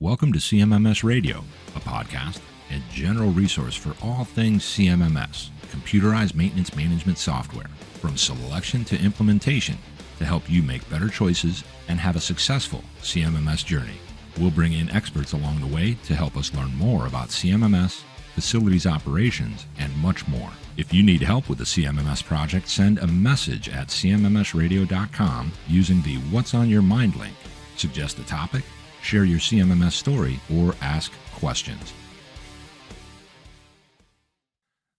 Welcome to CMMS Radio, a podcast and general resource for all things CMMS, computerized maintenance management software, from selection to implementation to help you make better choices and have a successful CMMS journey. We'll bring in experts along the way to help us learn more about CMMS, facilities operations, and much more. If you need help with the CMMS project, send a message at cmmsradio.com using the What's on Your Mind link. Suggest a topic, share your CMMS story, or ask questions.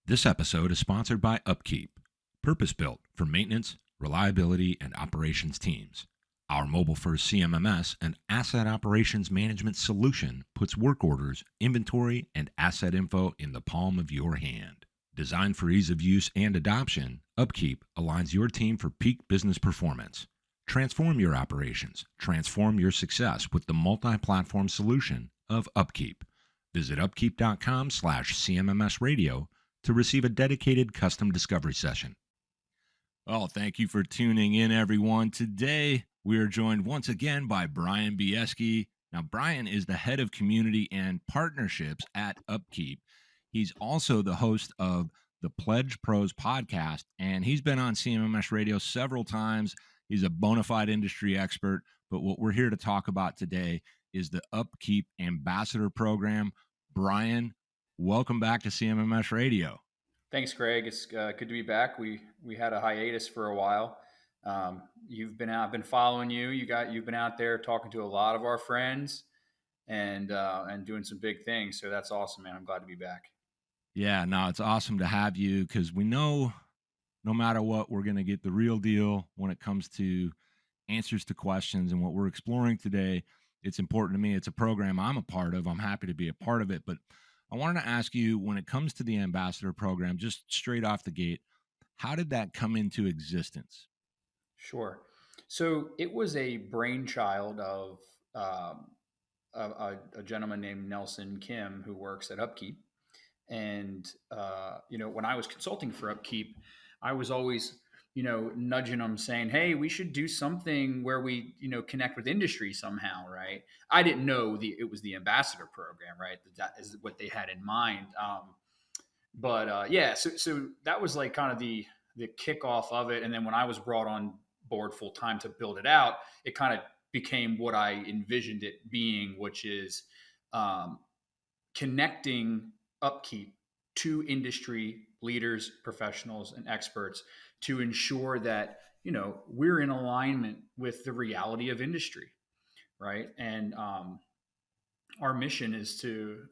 This episode is sponsored by UpKeep, purpose-built for maintenance, reliability, and operations teams. Our mobile-first CMMS and asset operations management solution puts work orders, inventory, and asset info in the palm of your hand. Designed for ease of use and adoption, UpKeep aligns your team for peak business performance. Transform your operations. Transform your success with the multi-platform solution of UpKeep. Visit upkeep.com/CMMS radio to receive a dedicated custom discovery session. Oh, thank you for tuning in, everyone. Today, we are joined once again by Bryan Bieschke. Now, Bryan is the head of community and partnerships at UpKeep. He's also the host of the Pledge Pros podcast, and he's been on CMMS radio several times. He's a bona fide industry expert, but what we're here to talk about today is the UpKeep Ambassador Program. Bryan, welcome back to CMMS Radio. Thanks, Greg. It's good to be back. We had a hiatus for a while. You've been out. I've been following you. You've been out there talking to a lot of our friends and doing some big things. So that's awesome, man. I'm glad to be back. Yeah, no, it's awesome to have you because we know no matter what, we're going to get the real deal when it comes to answers to questions. And what we're exploring today, it's important to me. It's a program I'm a part of. I'm happy to be a part of it. But I wanted to ask you, when it comes to the Ambassador Program, just straight off the gate, how did that come into existence? Sure. So it was a brainchild of a gentleman named Nelson Kim who works at UpKeep. And, when I was consulting for UpKeep, I was always, nudging them saying, hey, we should do something where we, connect with industry somehow, right? I didn't know it was the ambassador program, right? That is what they had in mind. So that was like kind of the kickoff of it. And then when I was brought on board full time to build it out, it kind of became what I envisioned it being, which is connecting UpKeep to industry leaders, professionals, and experts to ensure that we're in alignment with the reality of industry, right? And our vision is to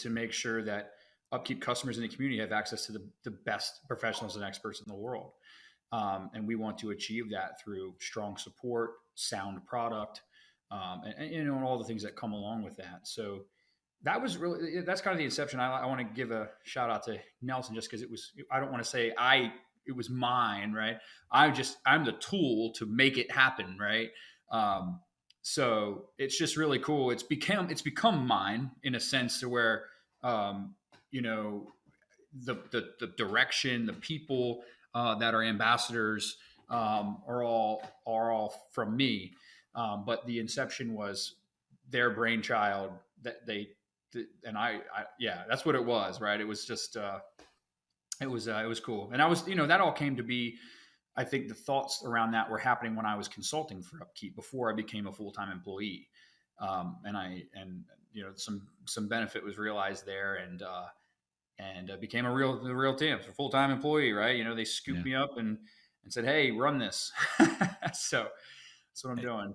make sure that UpKeep customers in the community have access to the best professionals and experts in the world, and we want to achieve that through strong support, sound product, and all the things that come along with that. So that's kind of the inception. I want to give a shout out to Nelson just because I don't want to say it was mine, right? I'm the tool to make it happen, right? So it's just really cool. It's become mine in a sense to where, the direction, the people that are ambassadors are all from me. But the inception was their brainchild that's what it was, right? It was just, it was cool. And I was, that all came to be, I think the thoughts around that were happening when I was consulting for UpKeep before I became a full-time employee. Some benefit was realized there and became the real team. So full-time employee, right? They scooped me up and said, hey, run this. So that's what I'm doing.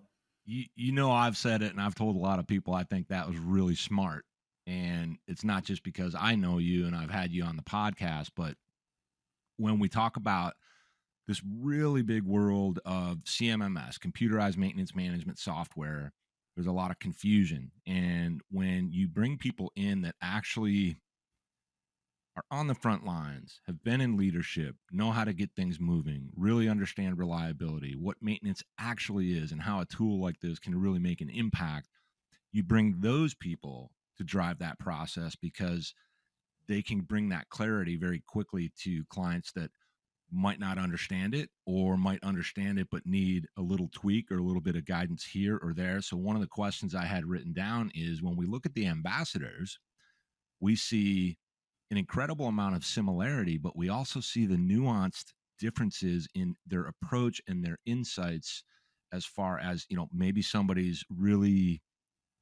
I've said it and I've told a lot of people, I think that was really smart. And it's not just because I know you and I've had you on the podcast, but when we talk about this really big world of CMMS, computerized maintenance management software, there's a lot of confusion. And when you bring people in that actually are on the front lines, have been in leadership, know how to get things moving, really understand reliability, what maintenance actually is, and how a tool like this can really make an impact, you bring those people to drive that process because they can bring that clarity very quickly to clients that might not understand it, or might understand it but need a little tweak or a little bit of guidance here or there. So one of the questions I had written down is, when we look at the ambassadors, we see an incredible amount of similarity, but we also see the nuanced differences in their approach and their insights, as far as, maybe somebody's really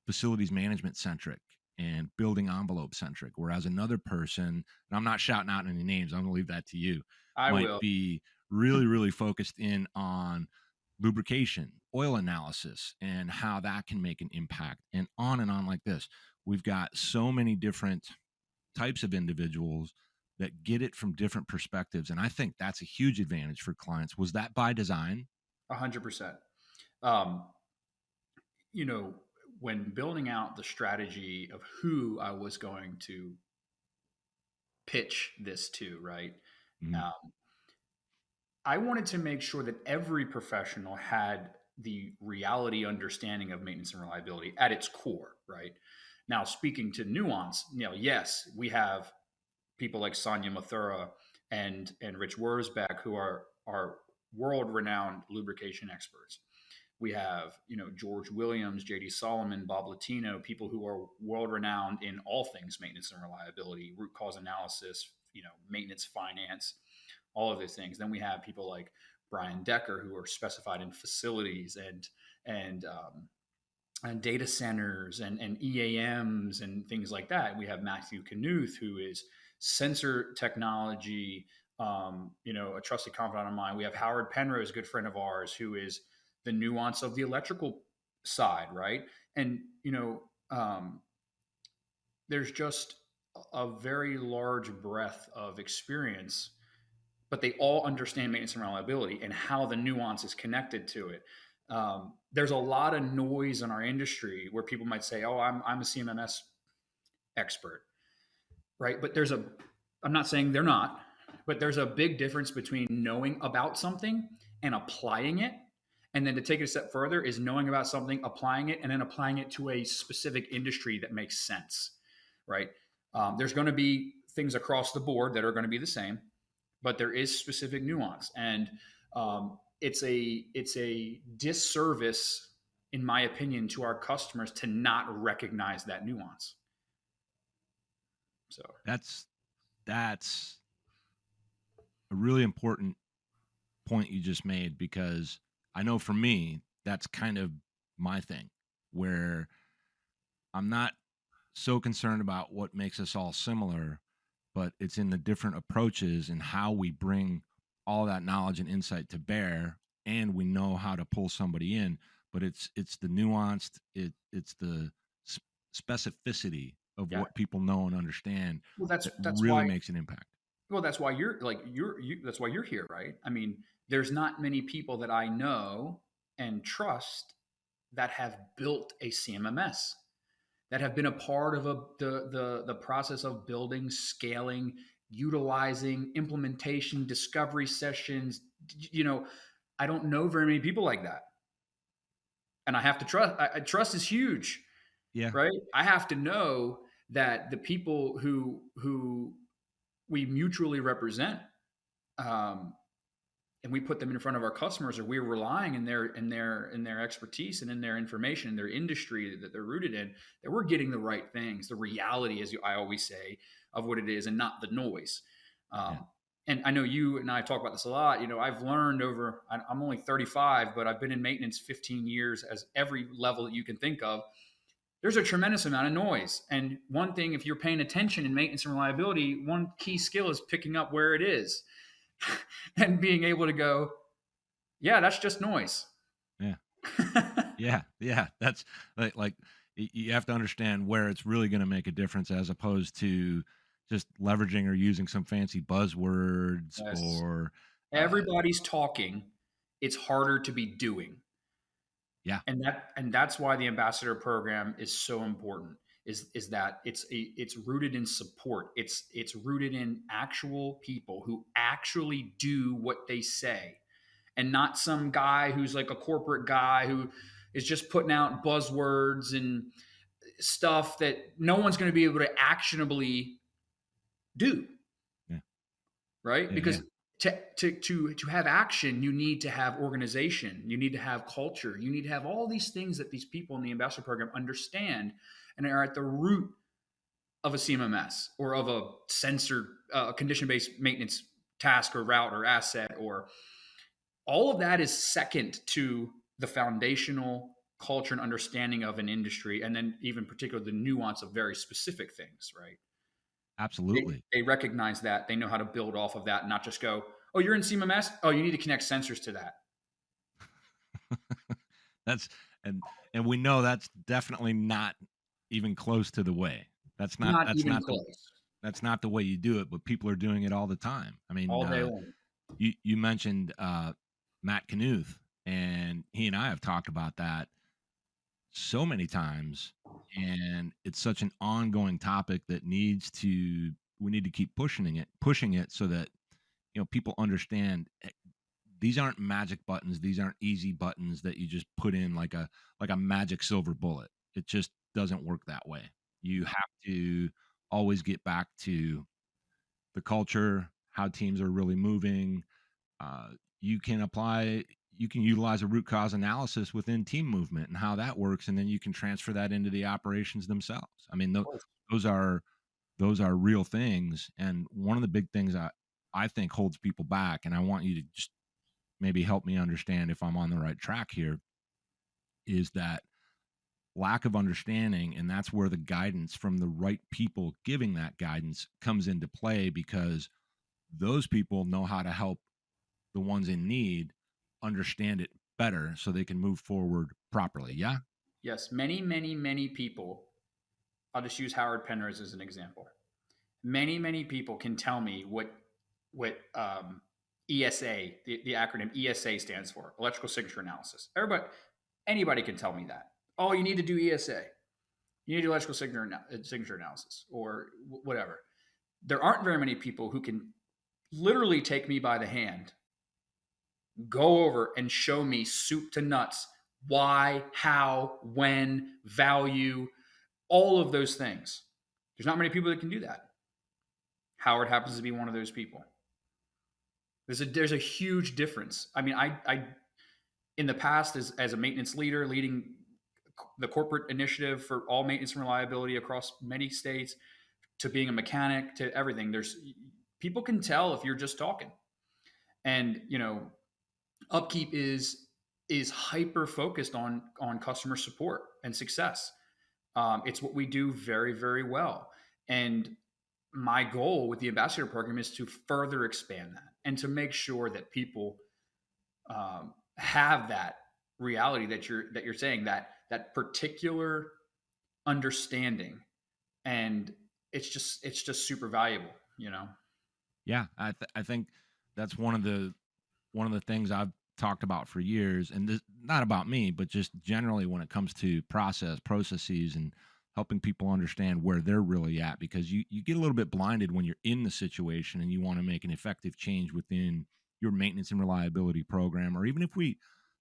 facilities management centric and building envelope centric, whereas another person, and I'm not shouting out any names, I'm going to leave that to you, I might will. be really, really focused in on lubrication, oil analysis, and how that can make an impact, and on like this. We've got so many different types of individuals that get it from different perspectives. And I think that's a huge advantage for clients. Was that by design? 100%. Um, you know, when building out the strategy of who I was going to pitch this to, right? Mhm. Um, I wanted to make sure that every professional had the reality understanding of maintenance and reliability at its core, right? Now, speaking to nuance, yes, we have people like Sonia Mathura and Rich Wurzbeck, who are world renowned lubrication experts. We have, George Williams, JD Solomon, Bob Latino, people who are world renowned in all things maintenance and reliability, root cause analysis, maintenance finance, all of those things. Then we have people like Brian Decker, who are specified in facilities and and data centers and EAMs and things like that. We have Matthew Knuth, who is sensor technology, a trusted confidant of mine. We have Howard Penrose, a good friend of ours, who is the nuance of the electrical side, right? And there's just a very large breadth of experience, but they all understand maintenance and reliability and how the nuance is connected to it. There's a lot of noise in our industry where people might say, "Oh, I'm a CMMS expert," right? But I'm not saying they're not, but there's a big difference between knowing about something and applying it. And then to take it a step further is knowing about something, applying it, and then applying it to a specific industry that makes sense, right? There's going to be things across the board that are going to be the same, but there is specific nuance, and it's a disservice, in my opinion, to our customers to not recognize that nuance. So That's a really important point you just made, because I know for me, that's kind of my thing, where I'm not so concerned about what makes us all similar, but it's in the different approaches and how we bring all that knowledge and insight to bear, and we know how to pull somebody in. But it's the nuanced, it's the specificity of yeah, what people know and understand well, that's that that's really why makes an impact. well that's why that's why you're here, right? I mean, there's not many people that I know and trust that have built a CMMS, that have been a part of the process of building, scaling, utilizing, implementation, discovery sessions. You know, I don't know very many people like that, and I have to trust. Trust is huge, Yeah. right? I have to know that the people who we mutually represent, um, and we put them in front of our customers, or we're relying in their expertise and in their information, in their industry that they're rooted in, that we're getting the right things, the reality, I always say, of what it is, and not the noise. Yeah. Um, and I know you and I talk about this a lot. I've learned I'm only 35, but I've been in maintenance 15 years, as every level that you can think of. There's a tremendous amount of noise. And one thing, if you're paying attention in maintenance and reliability, one key skill is picking up where it is and being able to go, yeah, that's just noise. Yeah. Yeah. That's like you have to understand where it's really going to make a difference, as opposed to just leveraging or using some fancy buzzwords Yes. or uh Everybody's talking. It's harder to be doing. yeah. And that's why the ambassador program is so important, is that it's rooted in support. It's rooted in actual people who actually do what they say, and not some guy who's like a corporate guy who is just putting out buzzwords and stuff that no one's going to be able to actionably do, Yeah. right? Yeah. Because Yeah. to have action, you need to have organization, you need to have culture, you need to have all these things that these people in the ambassador program understand and are at the root of a CMMS or of a sensor condition-based maintenance task or route or asset, or all of that is second to the foundational culture and understanding of an industry, and then even particularly the nuance of very specific things, right? Absolutely. They recognize that, they know how to build off of that and not just go, oh, you're in CMMS, oh, you need to connect sensors to that. That's and we know that's definitely not even close to the way. Not even close. That's not the way you do it, but people are doing it all the time. I mean, All day long. you mentioned Matt Knuth, and he and I have talked about that so many times, and it's such an ongoing topic that we need to keep pushing it so that people understand these aren't magic buttons, these aren't easy buttons that you just put in like a magic silver bullet. It just doesn't work that way. You have to always get back to the culture, how teams are really moving. uh, you can utilize a root cause analysis within team movement and how that works, and then you can transfer that into the operations themselves. I mean, those are real things. And one of the big things I think holds people back, and I want you to just maybe help me understand if I'm on the right track here, is that lack of understanding. And that's where the guidance from the right people giving that guidance comes into play, because those people know how to help the ones in need understand it better so they can move forward properly. Yeah. Yes, many people. I'll just use Howard Penrose as an example. Many people can tell me what ESA, the acronym ESA stands for, electrical signature analysis. Anybody can tell me that. Oh, you need to do ESA. You need to do electrical signature analysis or whatever. There aren't very many people who can literally take me by the hand, go over and show me soup to nuts why, how, when, value, all of those things. There's not many people that can do that. Howard happens to be one of those people. There's a huge difference. I mean, I in the past as a maintenance leader leading the corporate initiative for all maintenance and reliability across many states, to being a mechanic, to everything, there's people can tell if you're just talking. And UpKeep is hyper focused on customer support and success. It's what we do very, very well. And my goal with the ambassador program is to further expand that and to make sure that people have that reality that you're saying, that particular understanding, and it's just super valuable. Yeah. I think that's one of the things I've talked about for years, and this, not about me, but just generally when it comes to processes and helping people understand where they're really at, because you get a little bit blinded when you're in the situation and you want to make an effective change within your maintenance and reliability program. Or even if we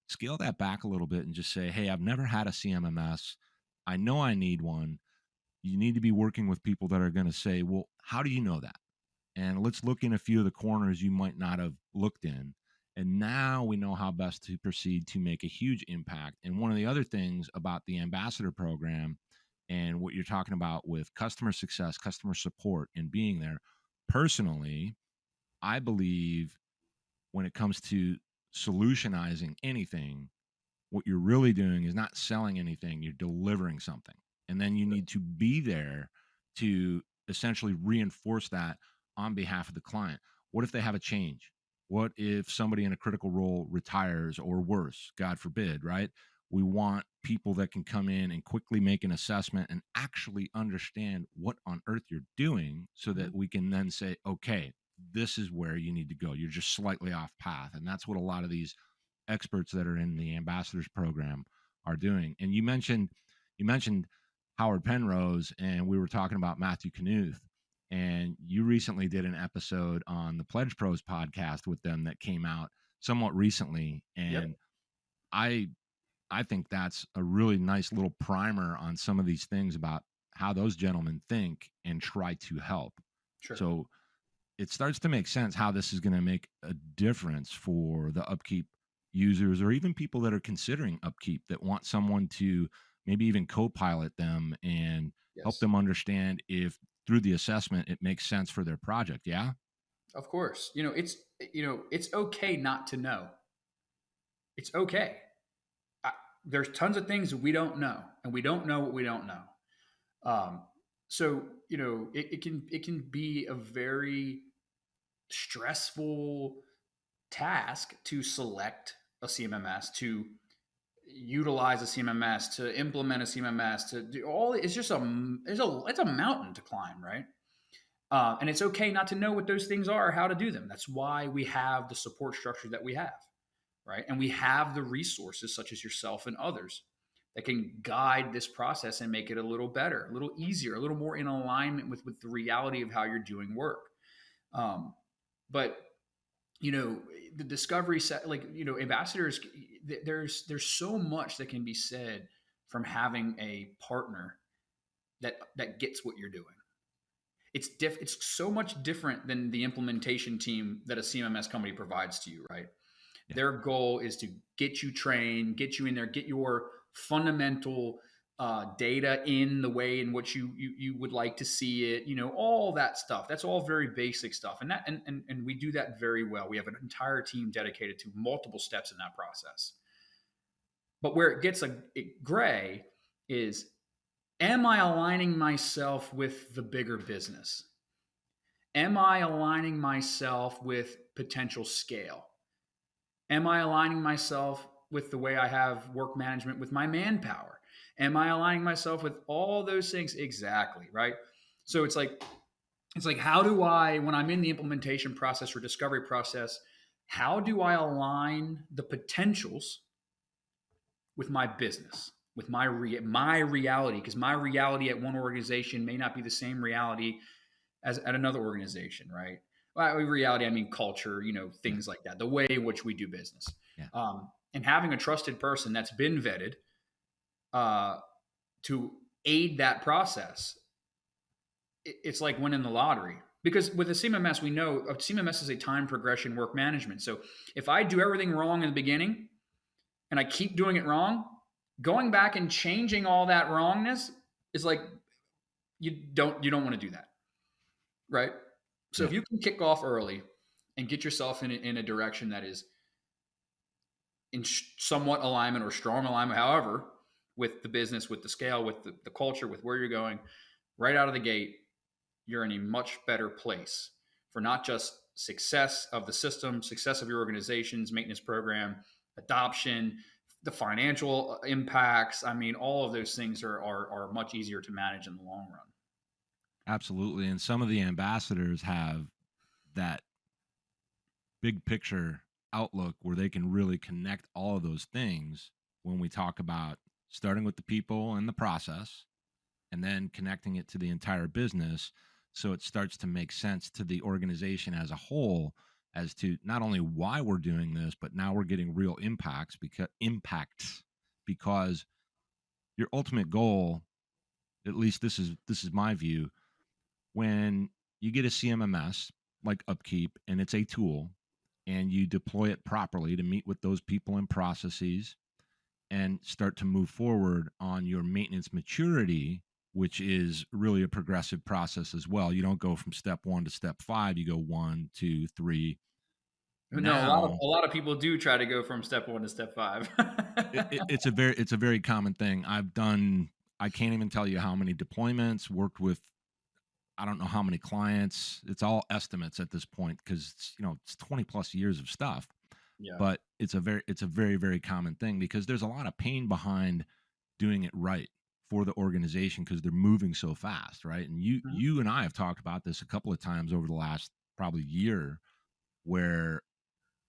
scale that back a little bit and just say, hey, I've never had a CMMS, I know I need one. You need to be working with people that are going to say, well, how do you know that? And let's look in a few of the corners you might not have looked in. And now we know how best to proceed to make a huge impact. And one of the other things about the ambassador program and what you're talking about with customer success, customer support, and being there, personally, I believe when it comes to solutionizing anything, what you're really doing is not selling anything, you're delivering something. And then you need to be there to essentially reinforce that on behalf of the client. What if they have a change? What if somebody in a critical role retires, or worse, God forbid, right? We want people that can come in and quickly make an assessment and actually understand what on earth you're doing, so that we can then say, okay, this is where you need to go. You're just slightly off path. And that's what a lot of these experts that are in the ambassadors program are doing. And you mentioned Howard Penrose, and we were talking about Matthew Knuth, and you recently did an episode on the Pledge Pros podcast with them that came out somewhat recently. And Yep. I think that's a really nice little primer on some of these things about how those gentlemen think and try to help. Sure. So it starts to make sense how this is going to make a difference for the UpKeep users, or even people that are considering UpKeep that want someone to maybe even co-pilot them and help Yes, them understand if through the assessment it makes sense for their project. Yeah. of course. It's okay not to know. It's okay. I, there's tons of things that we don't know, and we don't know what we don't know. Um, so it can be a very stressful task to select a CMMS, to utilize a CMMS, to implement a CMMS, to do all. It's just it's a mountain to climb, right? And it's okay not to know what those things are, or how to do them. That's why we have the support structure that we have, right? And we have the resources such as yourself and others that can guide this process and make it a little better, a little easier, a little more in alignment with the reality of how you're doing work. Um, but the discovery set, ambassadors, there's so much that can be said from having a partner that gets what you're doing. It's so much different than the implementation team that a CMMS company provides to you, right? Yeah. Their goal is to get you trained, get you in there, get your fundamental data in the way in which you would like to see it. All that stuff. That's all very basic stuff, and we do that very well. We have an entire team dedicated to multiple steps in that process. But where it gets gray is, am I aligning myself with the bigger business? Am I aligning myself with potential scale? Am I aligning myself with the way I have work management with my manpower? Am I aligning myself with all those things? Exactly, right? So it's like, how do I, when I'm in the implementation process or discovery process, how do I align the potentials with my business, with my reality? Because my reality at one organization may not be the same reality as at another organization, right? Well, reality, I mean culture, things like that, the way in which we do business. Yeah. And having a trusted person that's been vetted to aid that process, it's like winning the lottery. Because with a CMMS, we know a CMMS is a time progression work management. So if I do everything wrong in the beginning and I keep doing it wrong, going back and changing all that wrongness is like, you don't want to do that, right? So if you can kick off early and get yourself in a direction that is in somewhat alignment or strong alignment, however, with the business, with the scale, with the culture, with where you're going, right out of the gate, you're in a much better place for not just success of the system, success of your organization's maintenance program, adoption, the financial impacts. I mean, all of those things are much easier to manage in the long run. Absolutely. And some of the ambassadors have that big picture outlook where they can really connect all of those things when we talk about starting with the people and the process and then connecting it to the entire business, so it starts to make sense to the organization as a whole as to not only why we're doing this, but now we're getting real impacts because your ultimate goal, at least this is my view, when you get a CMMS like UpKeep and it's a tool and you deploy it properly to meet with those people and processes and start to move forward on your maintenance maturity, which is really a progressive process as well. You don't go from step 1 to step 5, you go 1, 2, 3. No, a lot of people do try to go from step 1 to step 5. It's a very common thing. I can't even tell you how many deployments, worked with I don't know how many clients. It's all estimates at this point because it's 20 plus years of stuff. Yeah. But it's a very, very common thing because there's a lot of pain behind doing it right for the organization because they're moving so fast, right? And you and I have talked about this a couple of times over the last probably year, where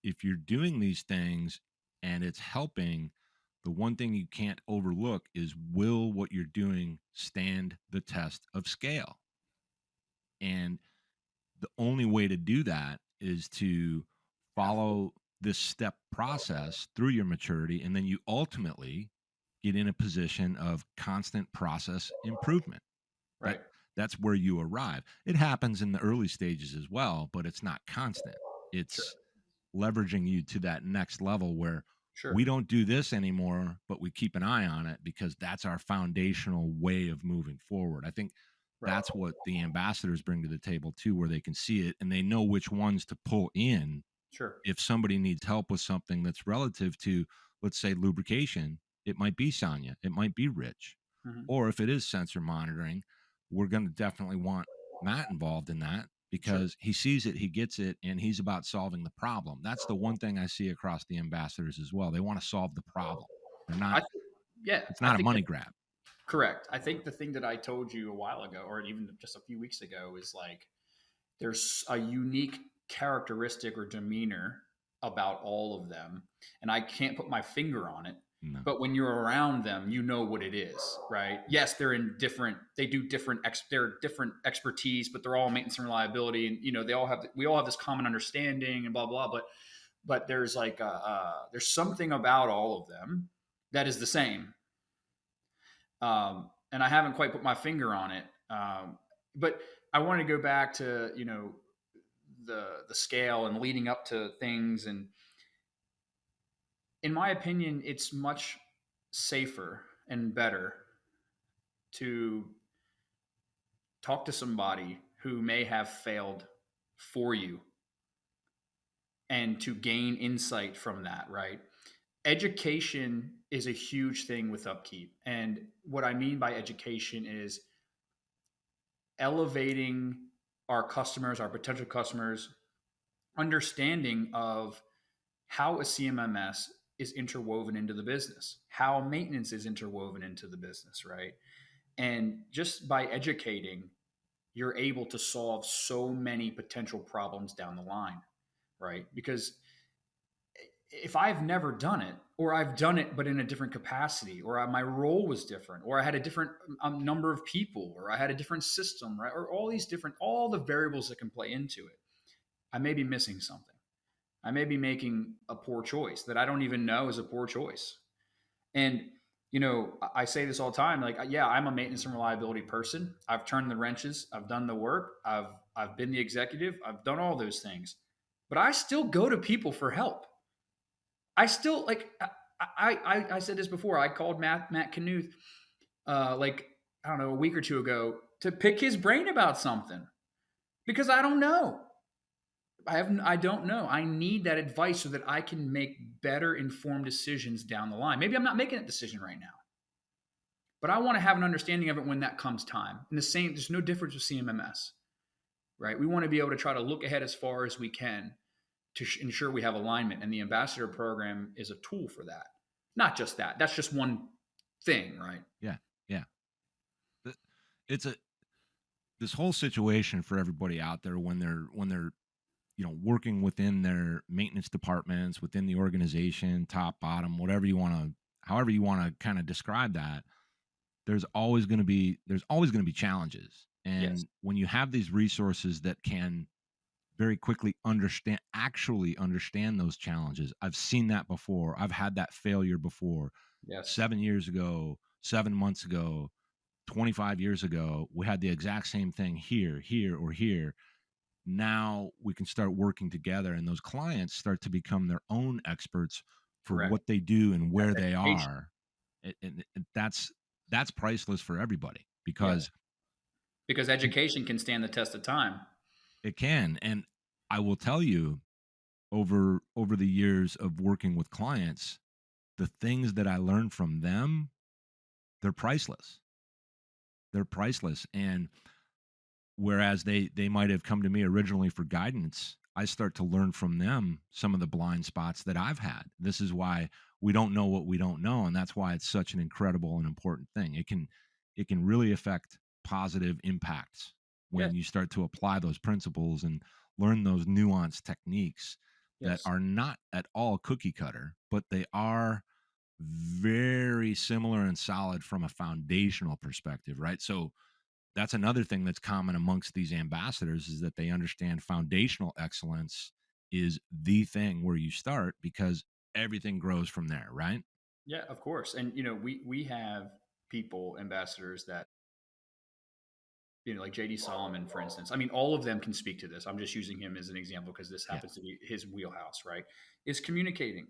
if you're doing these things and it's helping, the one thing you can't overlook is, will what you're doing stand the test of scale? And the only way to do that is to follow this step process through your maturity, and then you ultimately get in a position of constant process improvement. Right. that's where you arrive. It happens in the early stages as well, but it's not constant. Sure. It's leveraging you to that next level where we Sure. don't do this anymore, but we keep an eye on it because that's our foundational way of moving forward. I think Right. that's what the ambassadors bring to the table too, where they can see it and they know which ones to pull in Sure. if somebody needs help with something that's relative to, let's say, lubrication. It might be Sonia, it might be Rich, Hmm. or if it is sensor monitoring, we're going to definitely want Matt involved in that Sure. because he sees it, he gets it, and he's about solving the problem. That's the one thing I see across the ambassadors as well. They want to solve the problem. They're not, I th- yeah, it's I not a think money that, grab. correct. I think the thing that I told you a while ago, or even just a few weeks ago, is like there's a unique characteristic or demeanor about all of them, and I can't put my finger on it. No. But when you're around them, you know what it is, right? Yes, they're in different. They do different. They're different expertise, but they're all maintenance and reliability, and they all have. We all have this common understanding, and blah blah. But there's like there's something about all of them that is the same, and I haven't quite put my finger on it. But I want to go back to the scale and leading up to things, and in my opinion, it's much safer and better to talk to somebody who may have failed for you and to gain insight from that, right? Education is a huge thing with Upkeep. And what I mean by education is elevating our customers, our potential customers, understanding of how a CMMS is interwoven into the business, how maintenance is interwoven into the business, right? And just by educating, you're able to solve so many potential problems down the line, right? Because if I've never done it, or I've done it but in a different capacity, or my role was different, or I had a different number of people, or I had a different system, right? Or all the variables that can play into it, I may be missing something. I may be making a poor choice that I don't even know is a poor choice. And I say this all the time. Like, yeah, I'm a maintenance and reliability person. I've turned the wrenches. I've done the work. I've been the executive. I've done all those things. But I still go to people for help. I still like. I said this before. I called Matt Knuth, like I don't know, a week or two ago to pick his brain about something because I don't know. I don't know. I need that advice so that I can make better informed decisions down the line. Maybe I'm not making a decision right now, but I want to have an understanding of it when that comes time. And there's no difference with CMMS, right? We want to be able to try to look ahead as far as we can to ensure we have alignment. And the ambassador program is a tool for that. Not just that. That's just one thing, right? Yeah. Yeah. It's this whole situation for everybody out there when they're working within their maintenance departments, within the organization, top, bottom, however you want to kind of describe that, there's always going to be challenges. Yes. And when you have these resources that can very quickly actually understand those challenges, I've seen that before. I've had that failure before. Yes. 7 years ago, 7 months ago, 25 years ago, we had the exact same thing here, or here. Now we can start working together and those clients start to become their own experts for Correct. what they do and where That's they education. are. And that's priceless for everybody Yes. because Because education can stand the test of time. it can. And I will tell you, over the years of working with clients, the things that I learned from them, they're priceless. They're priceless. And whereas they might have come to me originally for guidance, I start to learn from them some of the blind spots that I've had. This is why we don't know what we don't know, and that's why it's such an incredible and important thing. It can really affect positive impacts Yes. when you start to apply those principles and learn those nuanced techniques that Yes. are not at all cookie cutter, but they are very similar and solid from a foundational perspective, right? So that's another thing that's common amongst these ambassadors is that they understand foundational excellence is the thing where you start because everything grows from there, right? Yeah, of course. And we have people, ambassadors that like JD Solomon, for instance. I mean, all of them can speak to this. I'm just using him as an example because this Yeah. happens to be his wheelhouse, right? Is communicating.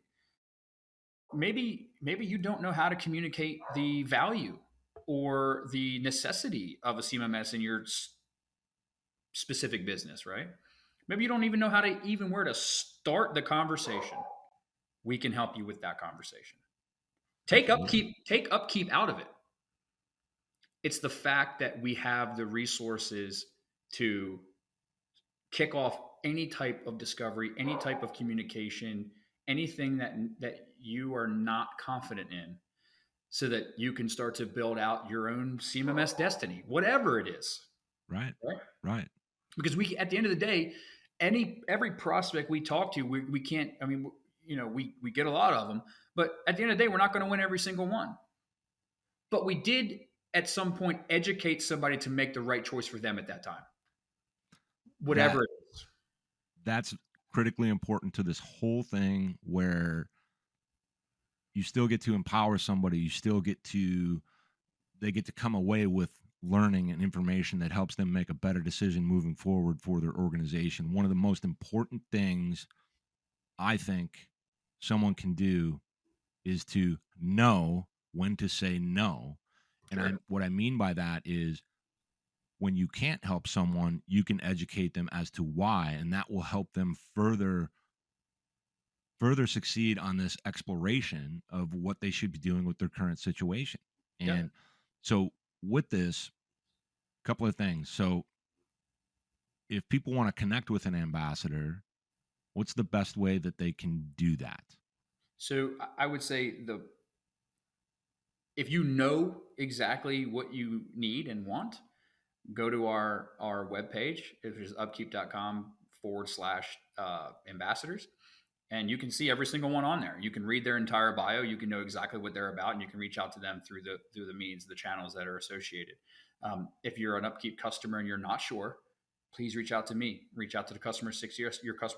Maybe you don't know how to communicate the value or the necessity of a CMMS in your specific business, right? Maybe you don't even know how to even where to start the conversation. We can help you with that conversation. Absolutely. Take upkeep out of it. It's the fact that we have the resources to kick off any type of discovery, any type of communication, anything that you are not confident in, so that you can start to build out your own CMMS destiny, whatever it is. Right. Right? Right. Because we, at the end of the day, every prospect we talk to, we can't. I mean, we get a lot of them, but at the end of the day, we're not going to win every single one. But we did at some point educate somebody to make the right choice for them at that time, That whatever it is. that's critically important to this whole thing, where you still get to empower somebody, they get to come away with learning and information that helps them make a better decision moving forward for their organization. One of the most important things I think someone can do is to know when to say no. And Sure. what I mean by that is, when you can't help someone, you can educate them as to why, and that will help them further succeed on this exploration of what they should be doing with their current situation. Yeah. And so with this, a couple of things. So if people want to connect with an ambassador, what's the best way that they can do that? So I would say if you know exactly what you need and want, go to our webpage, which is upkeep.com/ambassadors. And you can see every single one on there. You can read their entire bio. You can know exactly what they're about, and you can reach out to them through the means, the channels that are associated. If you're an UpKeep customer and you're not sure, please reach out to me. Reach out to your customer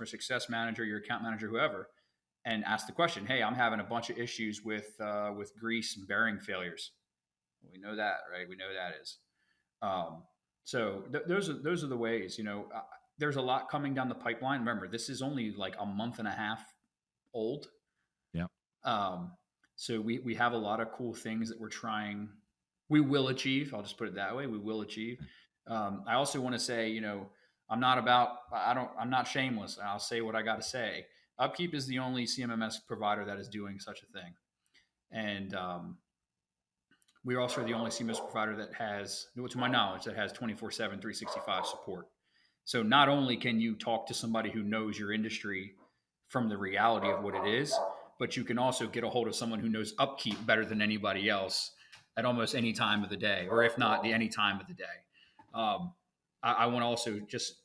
success manager, your account manager, whoever, and ask the question. Hey, I'm having a bunch of issues with grease and bearing failures. We know that, right? We know that is. Um, those are the ways. There's a lot coming down the pipeline. Remember, this is only like a month and a half old. Yeah. Um, so we have a lot of cool things that we're trying. We will achieve. I'll just put it that way. We will achieve. I also want to say, I'm not shameless. I'll say what I got to say. Upkeep is the only CMMS provider that is doing such a thing, and we're also the only CMMS provider that has, to my knowledge, that has 24/7, 365 support. So not only can you talk to somebody who knows your industry from the reality of what it is, but you can also get a hold of someone who knows upkeep better than anybody else at almost any time of the day, or if not the any time of the day. I want to also just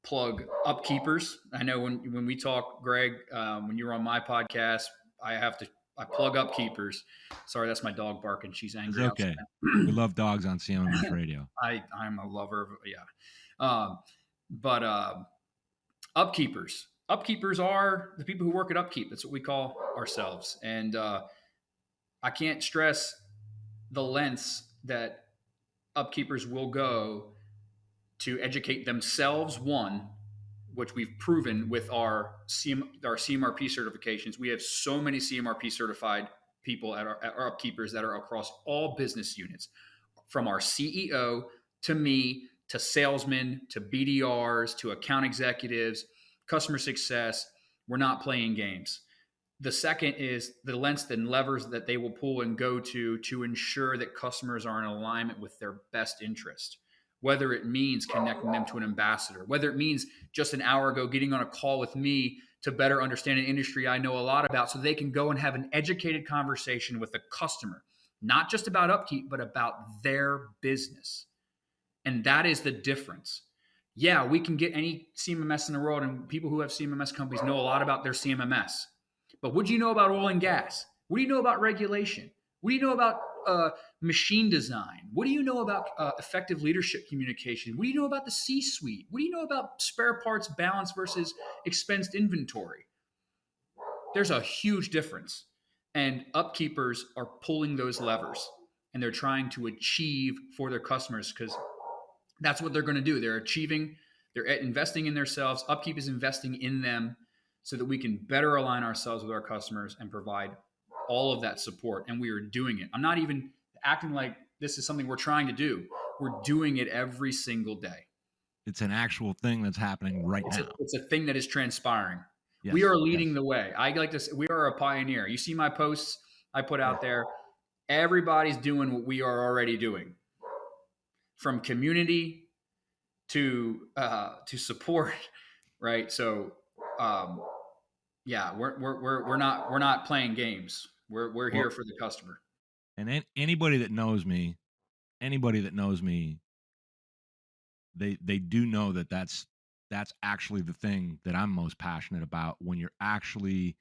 plug upkeepers. I know when we talk, Greg, when you were on my podcast, I plug upkeepers. Sorry, that's my dog barking. She's It's angry okay. outside. We love dogs on CMMS radio. I'm a lover of, yeah. But upkeepers are the people who work at Upkeep. That's what we call ourselves. And I can't stress the lengths that upkeepers will go to educate themselves. One, which we've proven with our CMRP certifications. We have so many CMRP certified people at our upkeepers that are across all business units, from our CEO to me to salesmen to BDRs to account executives, customer success. We're not playing games. The second is the lengths and levers that they will pull and go to ensure that customers are in alignment with their best interest. Whether it means connecting them to an ambassador, whether it means just an hour ago getting on a call with me to better understand an industry I know a lot about, so they can go and have an educated conversation with the customer, not just about upkeep, but about their business. And that is the difference. Yeah, we can get any CMMS in the world, and people who have CMMS companies know a lot about their CMMS. But what do you know about oil and gas? What do you know about regulation? What do you know about machine design? What do you know about effective leadership communication? What do you know about the C-suite? What do you know about spare parts balance versus expensed inventory? There's a huge difference. And upkeepers are pulling those levers, and they're trying to achieve for their customers, because That's what they're going to do. They're investing in themselves. UpKeep is investing in them so that we can better align ourselves with our customers and provide all of that support. And we are doing it. I'm not even acting like this is something we're trying to do. We're doing it every single day. It's an actual thing that's happening right now. It's a thing that is transpiring. Yes, We are leading the way. I like to say we are a pioneer. You see my posts I put out there. Everybody's doing what we are already doing, from community to support, right? So, yeah, we're not playing games. We're here for the customer. And anybody that knows me, they do know that that's actually the thing that I'm most passionate about. When you're actually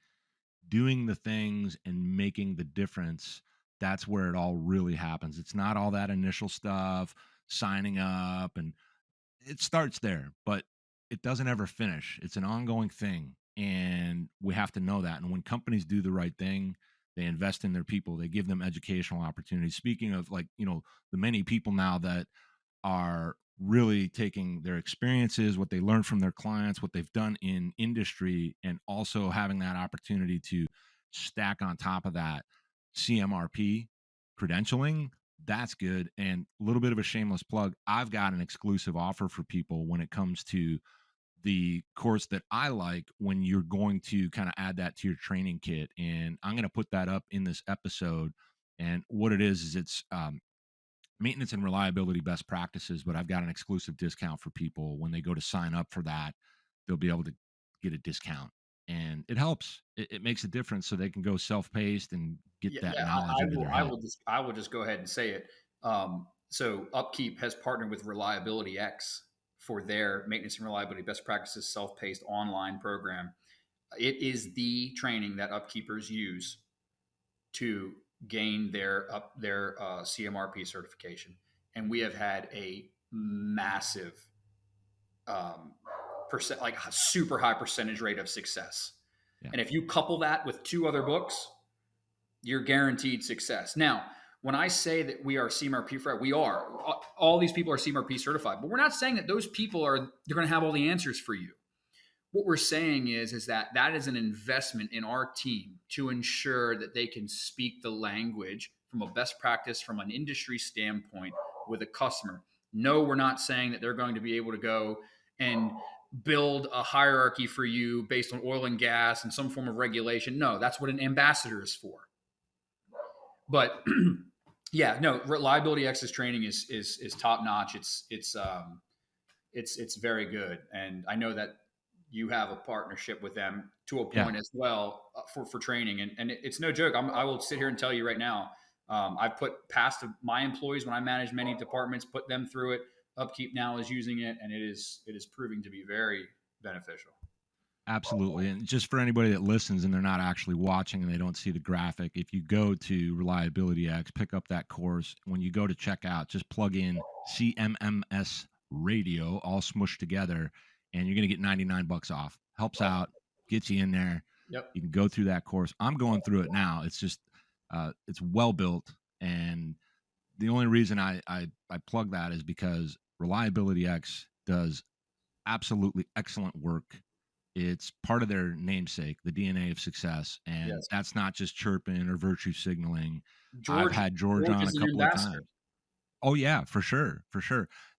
doing the things and making the difference, that's where it all really happens. It's not all that initial stuff, signing up, and it starts there, but it doesn't ever finish. It's an ongoing thing, and we have to know that. And when companies do the right thing, they invest in their people, they give them educational opportunities. Speaking of, like, the many people now that are really taking their experiences, what they learned from their clients, what they've done in industry, and also having that opportunity to stack on top of that CMRP credentialing. That's good. And a little bit of a shameless plug, I've got an exclusive offer for people when it comes to the course that I like, when you're going to kind of add that to your training kit. And I'm going to put that up in this episode. And what it is it's maintenance and reliability best practices, but I've got an exclusive discount for people. When they go to sign up for that, they'll be able to get a discount, and it helps. It makes a difference, so they can go self-paced and get that knowledge into their head. I will just go ahead and say it. So UpKeep has partnered with Reliability X for their maintenance and reliability best practices self-paced online program. It is the training that UpKeepers use to gain their CMRP certification, and we have had a massive percent, like a super high percentage rate of success. Yeah. And if you couple that with 2 other books, you're guaranteed success. Now, when I say that we are CMRP, we are. All these people are CMRP certified, but we're not saying that those people they're going to have all the answers for you. What we're saying is that is an investment in our team to ensure that they can speak the language from a best practice, from an industry standpoint, with a customer. No, we're not saying that they're going to be able to go and build a hierarchy for you based on oil and gas and some form of regulation. No, that's what an ambassador is for. But yeah, no, Reliability X's training is top notch. It's very good, and I know that you have a partnership with them to a point as well for training. And it's no joke. I will sit here and tell you right now, I've put past my employees, when I manage many departments, put them through it. UpKeep now is using it, and it is proving to be very beneficial. Absolutely. And just for anybody that listens and they're not actually watching and they don't see the graphic, if you go to Reliability X, pick up that course, when you go to checkout, just plug in CMMS Radio, all smushed together, and you're going to get $99 off. Helps out, gets you in there. Yep. You can go through that course. I'm going through it now. It's just, it's well built. And the only reason I plug that is because Reliability X does absolutely excellent work. It's part of their namesake, the DNA of success. And that's not just chirping or virtue signaling. I've had George on a couple of times. Oh yeah, for sure.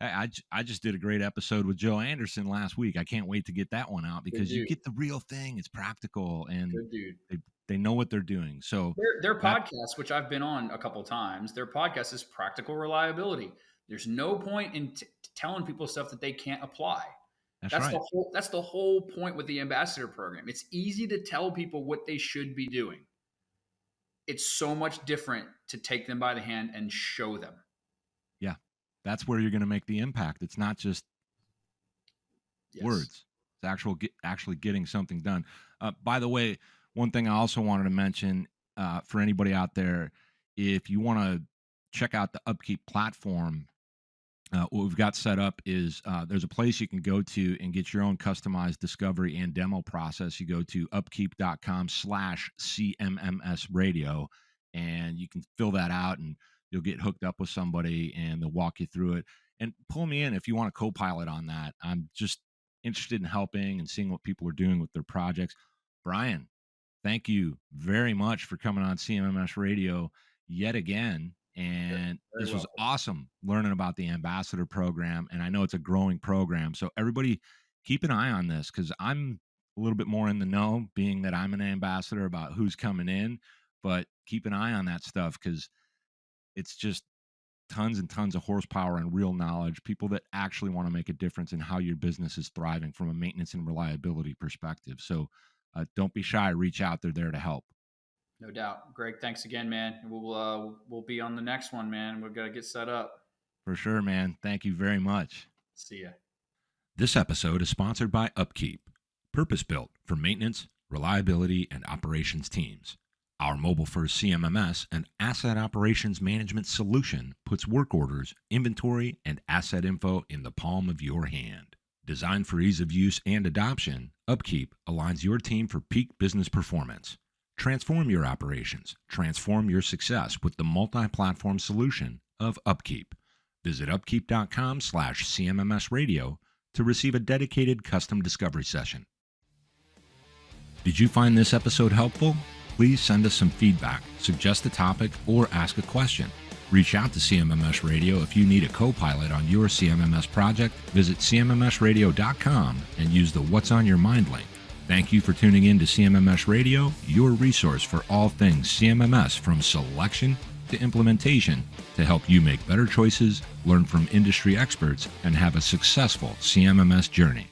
I just did a great episode with Joe Anderson last week. I can't wait to get that one out, because you get the real thing. It's practical, and they know what they're doing. So their podcast, which I've been on a couple of times, their podcast is Practical Reliability. There's no point in telling people stuff that they can't apply. That's right. That's the whole point with the Ambassador Program. It's easy to tell people what they should be doing. It's so much different to take them by the hand and show them. Yeah, that's where you're going to make the impact. It's not just words. It's actually getting something done. By the way, one thing I also wanted to mention for anybody out there, if you want to check out the UpKeep platform, what we've got set up is there's a place you can go to and get your own customized discovery and demo process. You go to upkeep.com/CMMS radio, and you can fill that out, and you'll get hooked up with somebody and they'll walk you through it. and pull me in if you want to co-pilot on that. I'm just interested in helping and seeing what people are doing with their projects. Bryan, thank you very much for coming on CMMS Radio yet again. And this was awesome learning about the Ambassador Program. And I know it's a growing program. So everybody keep an eye on this, because I'm a little bit more in the know, being that I'm an ambassador, about who's coming in. But keep an eye on that stuff, because it's just tons and tons of horsepower and real knowledge, people that actually want to make a difference in how your business is thriving from a maintenance and reliability perspective. So don't be shy, reach out. They're there to help. No doubt. Greg, thanks again, man. We'll be on the next one, man. We've got to get set up. For sure, man. Thank you very much. See ya. This episode is sponsored by UpKeep, purpose-built for maintenance, reliability, and operations teams. Our mobile-first CMMS and asset operations management solution puts work orders, inventory, and asset info in the palm of your hand. Designed for ease of use and adoption, UpKeep aligns your team for peak business performance. Transform your operations, transform your success with the multi-platform solution of UpKeep. Visit upkeep.com/CMMS Radio to receive a dedicated custom discovery session. Did you find this episode helpful? Please send us some feedback, suggest a topic, or ask a question. Reach out to CMMS Radio if you need a co-pilot on your CMMS project. Visit cmmsradio.com and use the What's on Your Mind link. Thank you for tuning in to CMMS Radio, your resource for all things CMMS, from selection to implementation, to help you make better choices, learn from industry experts, and have a successful CMMS journey.